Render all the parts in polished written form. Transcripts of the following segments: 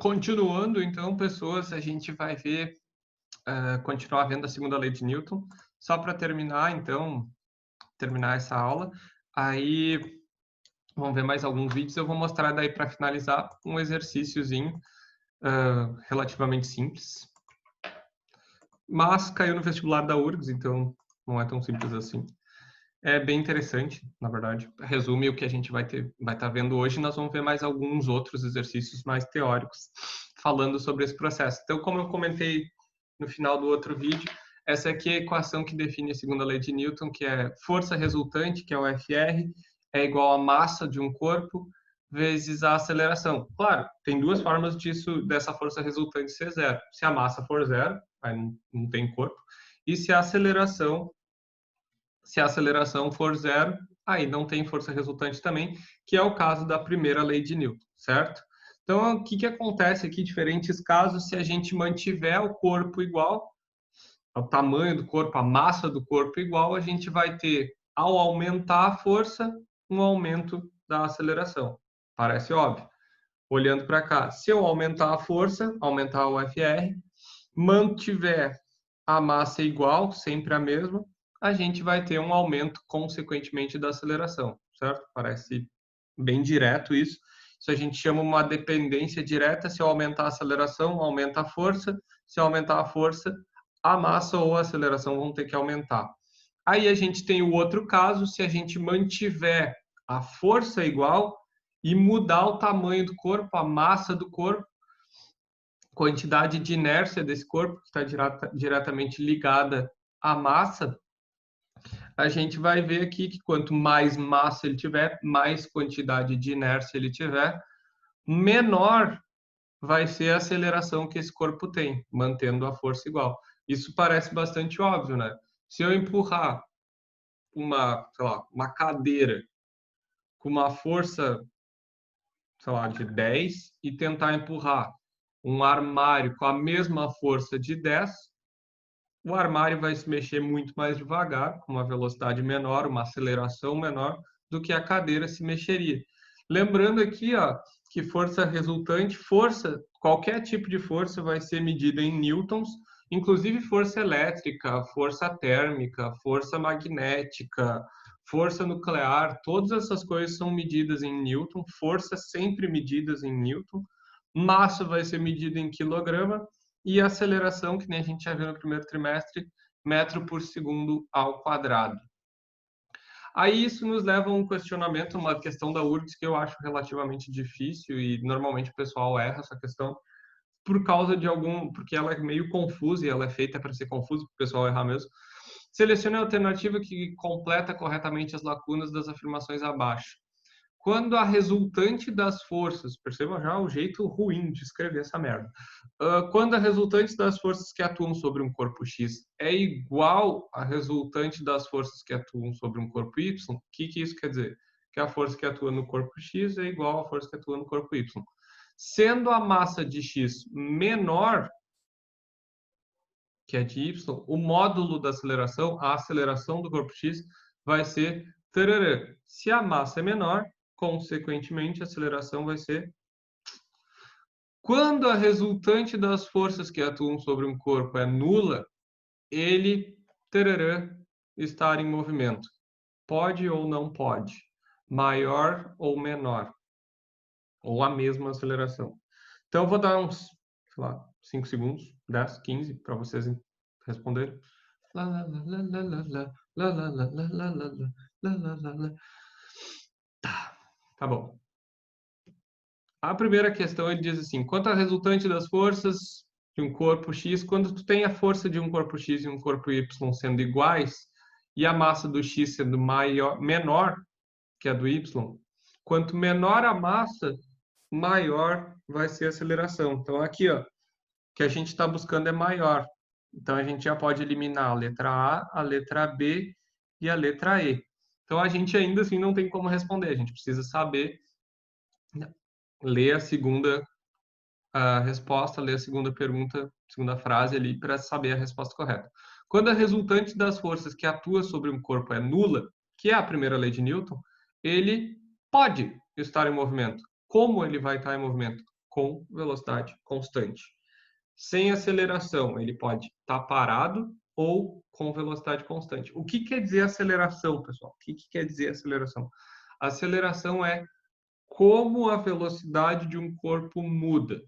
Continuando, então, pessoas, a gente vai ver, continuar vendo a segunda lei de Newton. Só para terminar, então, terminar essa aula, aí vamos ver mais alguns vídeos. Eu vou mostrar daí para finalizar um exercíciozinho relativamente simples. Mas caiu no vestibular da URGS, então não é tão simples assim. É bem interessante, na verdade. Resume o que a gente vai estar vendo hoje. Nós vamos ver mais alguns outros exercícios mais teóricos falando sobre esse processo. Então, como eu comentei no final do outro vídeo, essa aqui é a equação que define a segunda lei de Newton, que é força resultante, que é o Fr, é igual a massa de um corpo vezes a aceleração. Claro, tem duas formas dessa força resultante ser zero. Se a massa for zero, aí não tem corpo, e se a aceleração for zero, aí não tem força resultante também, que é o caso da primeira lei de Newton, certo? Então, o que acontece aqui, diferentes casos, se a gente mantiver o corpo igual, o tamanho do corpo, a massa do corpo igual, a gente vai ter, ao aumentar a força, um aumento da aceleração. Parece óbvio. Olhando para cá, se eu aumentar a força, aumentar o Fr, mantiver a massa igual, sempre a mesma, a gente vai ter um aumento, consequentemente, da aceleração, certo? Parece bem direto isso. Isso a gente chama uma dependência direta. Se eu aumentar a aceleração, aumenta a força. Se eu aumentar a força, a massa ou a aceleração vão ter que aumentar. Aí a gente tem o outro caso, se a gente mantiver a força igual e mudar o tamanho do corpo, a massa do corpo, quantidade de inércia desse corpo, que está diretamente ligada à massa, a gente vai ver aqui que quanto mais massa ele tiver, mais quantidade de inércia ele tiver, menor vai ser a aceleração que esse corpo tem, mantendo a força igual. Isso parece bastante óbvio, né? Se eu empurrar uma cadeira com uma força, sei lá, de 10 e tentar empurrar um armário com a mesma força de 10, o armário vai se mexer muito mais devagar, com uma velocidade menor, uma aceleração menor do que a cadeira se mexeria. Lembrando aqui, ó, que força resultante, qualquer tipo de força vai ser medida em newtons, inclusive força elétrica, força térmica, força magnética, força nuclear, todas essas coisas são medidas em newton, forças sempre medidas em newton, massa vai ser medida em quilograma, e a aceleração, que nem a gente já viu no primeiro trimestre, metro por segundo ao quadrado. Aí isso nos leva a um questionamento, uma questão da URGS que eu acho relativamente difícil e normalmente o pessoal erra essa questão por causa de porque ela é meio confusa e ela é feita para ser confusa, para o pessoal errar mesmo. Selecione a alternativa que completa corretamente as lacunas das afirmações abaixo. Quando a resultante das forças, percebam já o jeito ruim de escrever essa merda. Quando a resultante das forças que atuam sobre um corpo X é igual à resultante das forças que atuam sobre um corpo Y, o que isso quer dizer? Que a força que atua no corpo X é igual à força que atua no corpo Y. Sendo a massa de X menor que a de Y, o módulo da aceleração, a aceleração do corpo X, vai ser tarará. Se a massa é menor, consequentemente, a aceleração vai ser. Quando a resultante das forças que atuam sobre um corpo é nula, ele tarará, estar em movimento. Pode ou não pode? Maior ou menor? Ou a mesma aceleração? Então, eu vou dar uns, sei lá, 5 segundos, 10, 15, para vocês responderem. Tá bom. A primeira questão, ele diz assim, quanto à resultante das forças de um corpo X, quando tu tem a força de um corpo X e um corpo Y sendo iguais, e a massa do X sendo menor que a do Y, quanto menor a massa, maior vai ser a aceleração. Então, aqui, ó, o que a gente está buscando é maior. Então, a gente já pode eliminar a letra A, a letra B e a letra E. Então, a gente ainda assim não tem como responder. A gente precisa saber ler a resposta, ler a segunda pergunta, segunda frase ali para saber a resposta correta. Quando a resultante das forças que atua sobre um corpo é nula, que é a primeira lei de Newton, ele pode estar em movimento. Como ele vai estar em movimento? com velocidade constante. Sem aceleração, ele pode estar parado ou com velocidade constante. O que quer dizer aceleração, pessoal? O que quer dizer aceleração? Aceleração é como a velocidade de um corpo muda.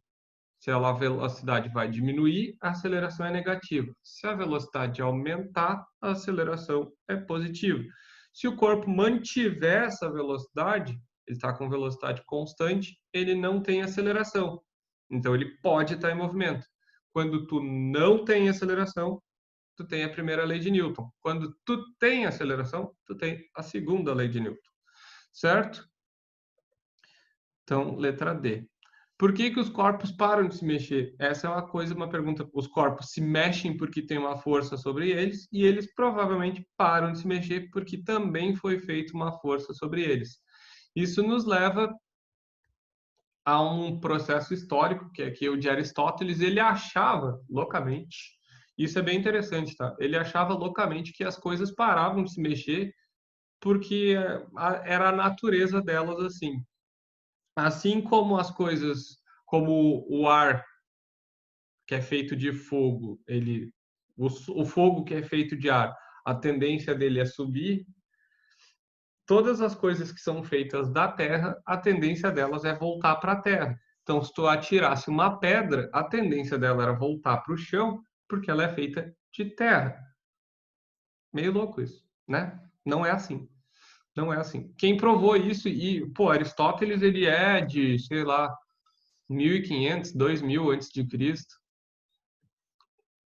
Se a velocidade vai diminuir, a aceleração é negativa. Se a velocidade aumentar, a aceleração é positiva. Se o corpo mantiver essa velocidade, ele está com velocidade constante, ele não tem aceleração. Então, ele pode estar em movimento. Quando tu não tem aceleração, tu tem a primeira lei de Newton. Quando tu tem aceleração, tu tem a segunda lei de Newton. Certo? Então, letra D. Por que os corpos param de se mexer? Essa é uma pergunta. Os corpos se mexem porque tem uma força sobre eles e eles provavelmente param de se mexer porque também foi feita uma força sobre eles. Isso nos leva a um processo histórico, que é que o de Aristóteles, ele achava loucamente, isso é bem interessante, tá? Ele achava loucamente que as coisas paravam de se mexer porque era a natureza delas assim. Assim como as coisas, como o ar que é feito de fogo, o fogo que é feito de ar, a tendência dele é subir. Todas as coisas que são feitas da terra, a tendência delas é voltar para a terra. Então, se tu atirasse uma pedra, a tendência dela era voltar para o chão, porque ela é feita de terra. Meio louco isso, né? Não é assim. Não é assim. Quem provou isso, Aristóteles, ele é de, sei lá, 1500, 2000 antes de Cristo.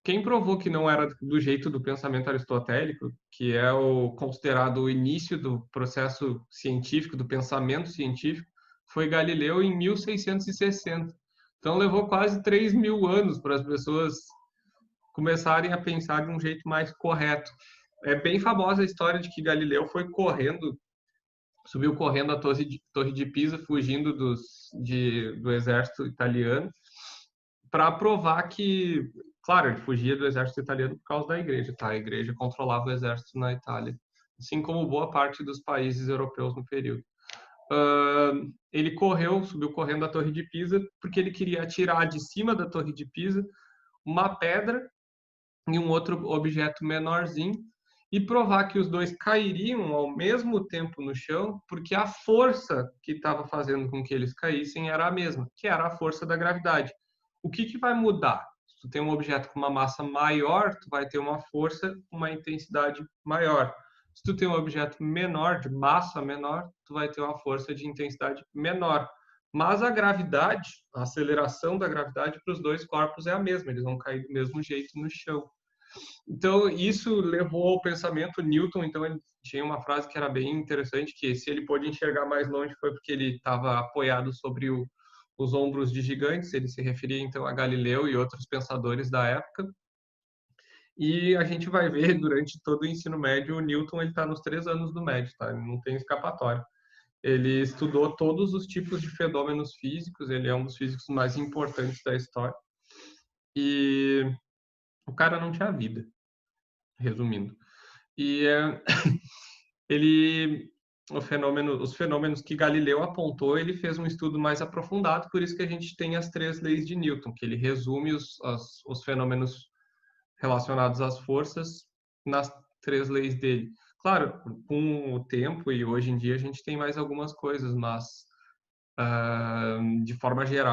Quem provou que não era do jeito do pensamento aristotélico, que é o considerado o início do processo científico, do pensamento científico, foi Galileu em 1660. Então levou quase 3.000 anos para as pessoas começarem a pensar de um jeito mais correto. É bem famosa a história de que Galileu foi correndo, subiu correndo a Torre de Pisa, fugindo do exército italiano, para provar que, claro, ele fugia do exército italiano por causa da igreja, tá? A igreja controlava o exército na Itália, assim como boa parte dos países europeus no período. Ele subiu correndo a Torre de Pisa porque ele queria atirar de cima da Torre de Pisa uma pedra e um outro objeto menorzinho e provar que os dois cairiam ao mesmo tempo no chão, porque a força que estava fazendo com que eles caíssem era a mesma, que era a força da gravidade. O que vai mudar? Se tu tem um objeto com uma massa maior, tu vai ter uma força, uma intensidade maior. Se tu tem um objeto menor, de massa menor, tu vai ter uma força de intensidade menor. Mas a gravidade, a aceleração da gravidade para os dois corpos é a mesma, eles vão cair do mesmo jeito no chão. Então, isso levou ao pensamento Newton. Então, ele tinha uma frase que era bem interessante, que se ele pôde enxergar mais longe foi porque ele estava apoiado sobre os ombros de gigantes. Ele se referia, então, a Galileu e outros pensadores da época. E a gente vai ver durante todo o ensino médio, o Newton está nos 3 anos do médio, tá? Ele não tem escapatória. Ele estudou todos os tipos de fenômenos físicos, ele é um dos físicos mais importantes da história. E o cara não tinha vida, resumindo. E os fenômenos que Galileu apontou, ele fez um estudo mais aprofundado, por isso que a gente tem as 3 leis de Newton, que ele resume os fenômenos relacionados às forças nas 3 leis dele. Claro, com o tempo e hoje em dia a gente tem mais algumas coisas, mas de forma geral